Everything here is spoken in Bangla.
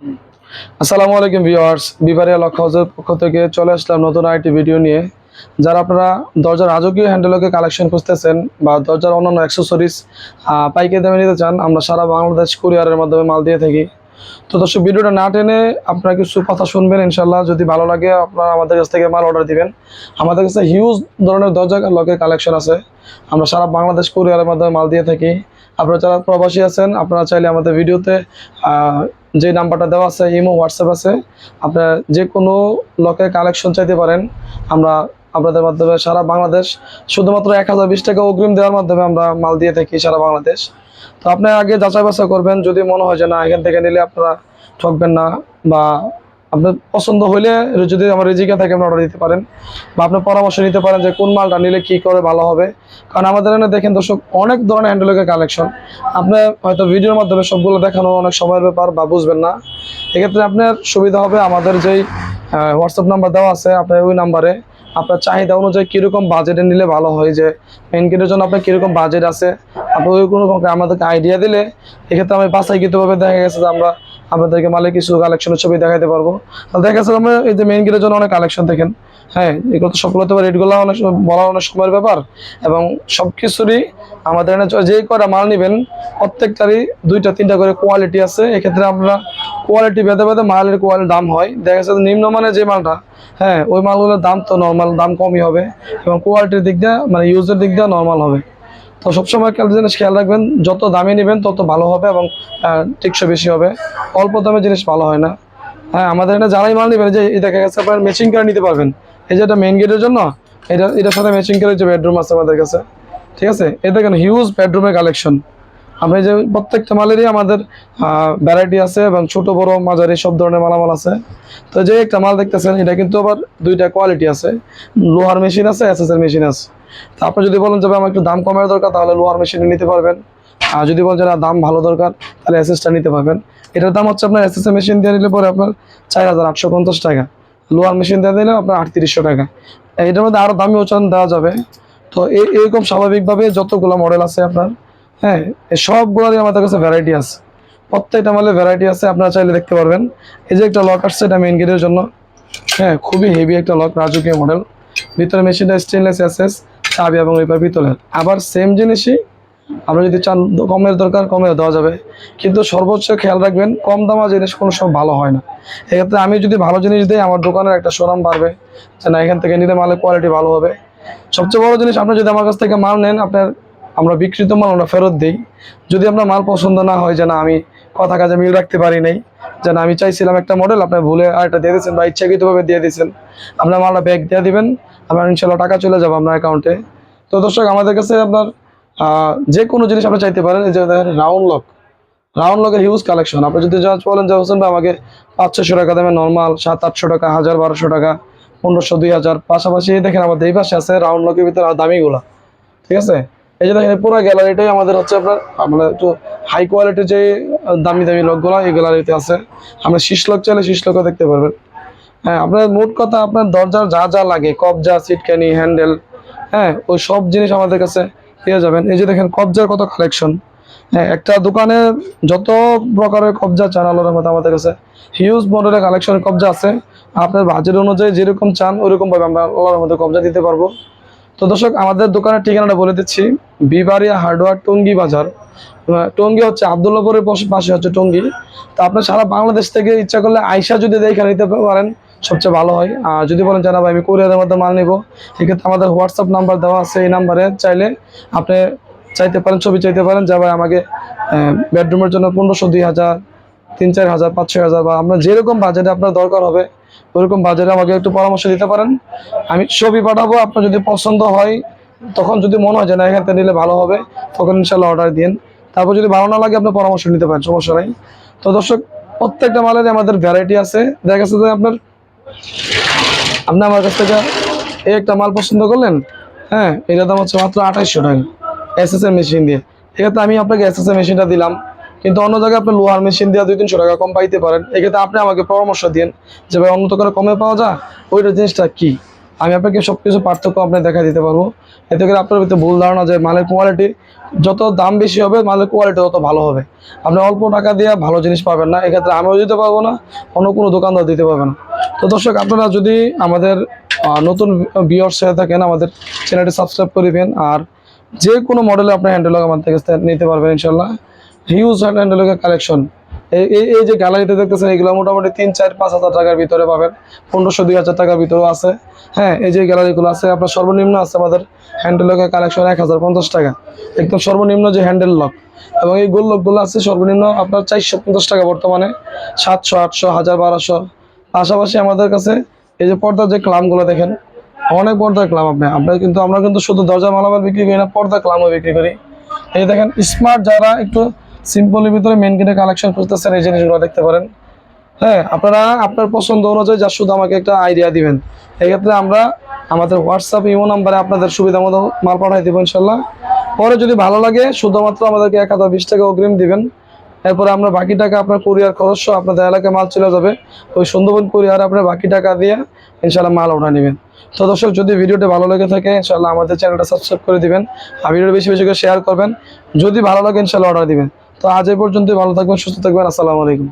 আসসালামু আলাইকুম ভিউয়ার্স, বিবারিয়া লক হাউসের পক্ষ থেকে চলে আসলাম নতুন আরেকটি ভিডিও নিয়ে। যারা আপনারা দরজার রাজকীয় হ্যান্ডেলকে কালেকশন খুঁজতেছেন বা দরজার অন্যান্য অ্যাক্সেসরিজ পাইকারি দামে নিতে চান, আমরা সারা বাংলাদেশ কুরিয়ারের মাধ্যমে মাল দিয়ে থাকি। তো দর্শক, ভিডিওটা না টেনে আপনারা কিছু কথা শুনবেন, ইনশাল্লাহ যদি ভালো লাগে আপনারা আমাদের কাছ থেকে মাল অর্ডার দিবেন। আমাদের কাছে হিউজ ধরনের দরজা লকের কালেকশন আছে, আমরা সারা বাংলাদেশ কুরিয়ারের মাধ্যমে মাল দিয়ে থাকি। আপনারা যারা প্রবাসী আছেন, আপনারা চাইলে আমাদের ভিডিওতে যে নাম্বারটা দেওয়া আছে, ইমো হোয়াটসঅ্যাপ আছে, আপনারা যে কোনো লকের কালেকশন চাইতে পারেন। আমরা আপনাদের মাধ্যমে সারা বাংলাদেশ শুধুমাত্র 1020 টাকা অগ্রিম দেওয়ার মাধ্যমে আমরা মাল দিয়ে থাকি সারা বাংলাদেশ। তো আপনি আগে যাচাই বাছাই করবেন, যদি মনে হয় যে না এখান থেকে নিলে আপনারা ঠকবেন না বা আপনার পছন্দ হইলে যদি আমার রিজিকে থাকে আপনি অর্ডার দিতে পারেন বা আপনি পরামর্শ নিতে পারেন যে কোন মালটা নিলে কী করে ভালো হবে। কারণ আমাদের এখানে দেখেন দর্শক, অনেক ধরনের হ্যান্ডেলের কালেকশন। আপনি হয়তো ভিডিওর মাধ্যমে সবগুলো দেখানো অনেক সময়ের ব্যাপার বা বুঝবেন না। এক্ষেত্রে আপনার সুবিধা হবে, আমাদের যেই হোয়াটসঅ্যাপ নাম্বার দেওয়া আছে, আপনার ওই নাম্বারে আপনার চাহিদা অনুযায়ী কীরকম বাজেটে নিলে ভালো হয়, যে মেন গেটের জন্য আপনার কীরকম বাজেট আছে, আপনি ওই কোনো আমাদেরকে আইডিয়া দিলে এক্ষেত্রে আমি বাছাইকৃতভাবে দেখা গেছে যে আমরা আপনাদেরকে মালের কিছু কালেকশনের ছবি দেখাতে পারবো। দেখা গেছে আমরা এই যে মেইন গেটের জন্য অনেক কালেকশন দেখেন, হ্যাঁ এগুলো তো সবগুলো তো রেটগুলো অনেক বলা অনেক সময়ের ব্যাপার, এবং সব কিছুরই আমাদের যে কটা মাল নেবেন প্রত্যেকটারই 2-3টা করে কোয়ালিটি আছে। এক্ষেত্রে আমরা কোয়ালিটি ভেদে ভেদে মালের দাম হয়। দেখা যাচ্ছে নিম্নমানের যে মালটা, হ্যাঁ ওই মালগুলোর দাম তো নর্মাল দাম কমই হবে, এবং কোয়ালিটির দিক দিয়ে মানে ইউজের দিক দিয়ে নর্মাল হবে। তো সবসময় জিনিস খেয়াল রাখবেন, যত দামি নেবেন তত ভালো হবে এবং টেকসই বেশি হবে। অল্প দামে জিনিস ভালো হয় না। হ্যাঁ আমাদের এখানে যারাই মাল নেবেন, যে দেখা গেছে আপনার ম্যাচিং করে নিতে পারবেন। এই যে এটা মেইন গেটের জন্য, এটার সাথে ম্যাচিং করে যে বেডরুম আছে আমাদের কাছে, ঠিক আছে। এই দেখেন হিউজ বেডরুমের কালেকশন। আপনি যে প্রত্যেকটা মালেরই আমাদের ভ্যারাইটি আছে, এবং ছোট বড় মাঝারি সব ধরনের মালামাল আছে। তো যে একটা মাল দেখতেছেন, এটা কিন্তু আবার 2টা কোয়ালিটি আছে, লোহার মেশিন আছে, এসএস এর মেশিন আছে। তো আপনি যদি বলেন যে আমার একটু দাম কমের দরকার, তাহলে লোহার মেশিনে নিতে পারবেন। আর যদি বলেন যে না দাম ভালো দরকার, তাহলে এসএসটা নিতে পারবেন। এটার দাম হচ্ছে আপনার এসএস এর মেশিন দিয়ে নিলে পরে আপনার 4850 টাকা, লোহার মেশিন দিয়ে দিলে আপনার 3800 টাকা। এটার মধ্যে আরও দামি ওজন দেওয়া যাবে। তো এইরকম স্বাভাবিকভাবে যতগুলো মডেল আছে আপনার, হ্যাঁ এই সবগুলোরই আমাদের কাছে ভ্যারাইটি আছে, প্রত্যেকটা মালের ভ্যারাইটি আছে, আপনারা চাইলে দেখতে পারবেন। এই যে একটা লক আসছে, এটা মেইন গেটের জন্য, হ্যাঁ খুবই হেভি একটা লক, রাজকীয় মডেল। ভিতরে মেশিনটা স্টেনলেস এসএস, চাবি এবং রিপার পিতলের। আবার সেম জিনিসই আমরা যদি চান কমের দরকার, কমেও দেওয়া যাবে, কিন্তু সর্বোচ্চ খেয়াল রাখবেন কম দামা জিনিস কোনো সব ভালো হয় না। এক্ষেত্রে আমি যদি ভালো জিনিস দিই, আমার দোকানের একটা সুনাম বাড়বে, যে না এখান থেকে নিলে মালের কোয়ালিটি ভালো হবে। সবচেয়ে বড় জিনিস, আপনি যদি আমার কাছ থেকে মাল নেন, আমরা বিক্রিত মাল আমরা ফেরত দিই। যদি আপনার মাল পছন্দ না হয়, যে না আমি কথা কাজে মিল রাখতে পারি নাই, যে না আমি চাইছিলাম একটা মডেল, আপনার ভুলে আরেকটা দিয়ে দিয়েছেন বা ইচ্ছাকৃতভাবে দিয়ে দিয়েছেন, আপনার মালটা ব্যাক দিয়ে দিবেন, আপনার ইনশাল্লাহ টাকা চলে যাবে আপনার অ্যাকাউন্টে। তো দর্শক, আমাদের কাছে আপনার যে কোনো জিনিস আপনি চাইতে পারেন। এই যে দেখেন রাউন্ড লকের হিউজ কালেকশন। আপনি যদি বলেন যে হোসেন ভাই আমাকে 500-600 টাকা দামে নর্মাল, 700-800 টাকা, 1000-1200 টাকা, 1500-2000, পাশাপাশি দেখেন আমাদের এই পাশে আছে রাউন্ড লকের ভিতরে আর দামিগুলা, ঠিক আছে। এই যে দেখেন পুরো গ্যালারিটাই আমাদের হচ্ছে আপনার মানে একটু হাই কোয়ালিটির যে দামি দামি লকগুলো এই গ্যালারিতে আছে। আপনি শীষ লক চাইলে শীষ লকও দেখতে পারবেন। হ্যাঁ আপনার মোট কথা, আপনার দরজার যা যা লাগে, কবজা, সিটকানি, হ্যান্ডেল, হ্যাঁ ওই সব জিনিস আমাদের কাছে পেয়ে যাবেন। এই যে দেখেন কবজার কত কালেকশন। হ্যাঁ একটা দোকানে যত প্রকারের কবজা চান আল্লাহর মতো আমাদের কাছে হিউজ মডেলের কালেকশনের কবজা আছে। আপনার বাজেট অনুযায়ী যেরকম চান ওইরকম ভাবে আমরা আল্লাহর মতো কবজা দিতে পারবো। তো দর্শক, আমাদের দোকানের ঠিকানাটা বলে দিচ্ছি, বিবারিয়া হার্ডওয়্যার, টঙ্গী বাজার। টঙ্গী হচ্ছে আব্দুল্লাহপুরের পাশে হচ্ছে টঙ্গী। তো আপনি সারা বাংলাদেশ থেকে ইচ্ছা করলে আইসা যদি দেখে নিতে পারেন সবচেয়ে ভালো হয়। আর যদি বলেন জানা ভাই আমি কুরিয়ারের মধ্যে মাল নিব, সেক্ষেত্রে আমাদের হোয়াটসঅ্যাপ নাম্বার দেওয়া আছে, এই নাম্বারে চাইলে আপনি চাইতে পারেন, ছবি চাইতে পারেন যে ভাই আমাকে বেডরুমের জন্য 1500, 2000, 3-4000, 5-6000 বা আপনার যেরকম বাজেটে আপনার দরকার হবে ওরকম বাজেটে আমাকে একটু পরামর্শ দিতে পারেন। আমি ছবি পাঠাবো, আপনার যদি পছন্দ হয় তখন যদি মনে হয় যে না এখান থেকে নিলে ভালো হবে, তখন ইনশাল্লাহ অর্ডার দিন। তারপর যদি ভালো না লাগে আপনি পরামর্শ নিতে পারেন, সমস্যা নাই। তো দর্শক, প্রত্যেকটা মালের আমাদের ভ্যারাইটি আছে। দেখা গেছে যে আপনি আমার কাছ থেকে এই একটা মাল পছন্দ করলেন, হ্যাঁ এটার দাম হচ্ছে মাত্র 2800 টাকা এসএস এর মেশিন দিয়ে। এক্ষেত্রে আমি আপনাকে এসএস এর মেশিনটা দিলাম, কিন্তু অন্য জায়গায় আপনি লোহার মেশিন দিয়ে 200-300 টাকা কম পাইতে পারেন। এক্ষেত্রে আপনি আমাকে পরামর্শ দিন যে ভাই অন্য দোকানে কমে পাওয়া যায়, ওইটা জিনিসটা কি, আমি আপনাকে সবকিছু পার্থক্য আপনি দেখা দিতে পারবো। এতে করে আপনার ভিতরে ভুল ধারণা যে মালের কোয়ালিটি যত দাম বেশি হবে মালের কোয়ালিটি তত ভালো হবে। আপনি অল্প টাকা দিয়ে ভালো জিনিস পাবেন না, এক্ষেত্রে আমিও দিতে পারবো না, অন্য কোনো দোকানদার দিতে পারবে না। তো দর্শক, আপনারা যদি আমাদের নতুন ভিউয়ার্স হয়ে থাকেন, আমাদের চ্যানেলটি সাবস্ক্রাইব করবেন। আর যে কোনো মডেলে আপনি হ্যান্ডেল লক আমার থেকে নিতে পারবেন ইনশাল্লাহ। হিউজ হ্যান্ডেল লকের কালেকশন, এই যে গ্যালারিতে দেখতেছেন, এগুলো মোটামুটি 3-4-5 হাজার টাকার ভিতরে পাবেন, 1500-2000 টাকার ভিতরেও আছে। হ্যাঁ, এই যে গ্যালারিগুলো আছে, আপনার সর্বনিম্ন আছে আমাদের হ্যান্ডেল লকের কালেকশন 1050 টাকা, একদম সর্বনিম্ন যে হ্যান্ডেল লক। এবং এই গোল লকগুলো আছে সর্বনিম্ন আপনার 450 টাকা, বর্তমানে 700, 800, 1000, 1200। পাশাপাশি আমাদের কাছে এই যে পর্দার যে ক্লামগুলো দেখেন, অনেক পর্দার ক্লাম। আমরা কিন্তু শুধু দরজা মালামাল বিক্রি করি না, পর্দা ক্লামও বিক্রি করি। এই দেখেন, স্মার্ট যারা একটু সিম্পলের ভিতরে মেন গেটের কালেকশন খুঁজতেছেন, এই জিনিসগুলো দেখতে পারেন। হ্যাঁ, আপনারা আপনার পছন্দ অনুযায়ী যা শুধু আমাকে একটা আইডিয়া দিবেন, এক্ষেত্রে আমরা আমাদের হোয়াটসঅ্যাপ ইমো নাম্বারে আপনাদের সুবিধা মতো মাল পাঠাই দেবো ইনশাল্লাহ। পরে যদি ভালো লাগে শুধুমাত্র আমাদেরকে 1020 টাকা অগ্রিম দিবেন, এরপরে আমরা বাকি টাকা আপনার কুরিয়ার খরচ সহ আপনাদের এলাকায় মাল চলে যাবে, ওই সুন্দরবন কুরিয়ার আপনার বাকি টাকা দিয়ে ইনশাল্লাহ মাল ওঠা নেবেন। তো দর্শক, যদি ভিডিওটি ভালো লেগে থাকে ইনশাল্লাহ আমাদের চ্যানেলটা সাবস্ক্রাইব করে দিবেন, আর ভিডিওটা বেশি বেশি করে শেয়ার করবেন। যদি ভালো লাগে ইনশাল্লাহ অর্ডার দিবেন। তো আজ এই পর্যন্তই, ভালো থাকবেন, সুস্থ থাকবেন, আসসালামু আলাইকুম।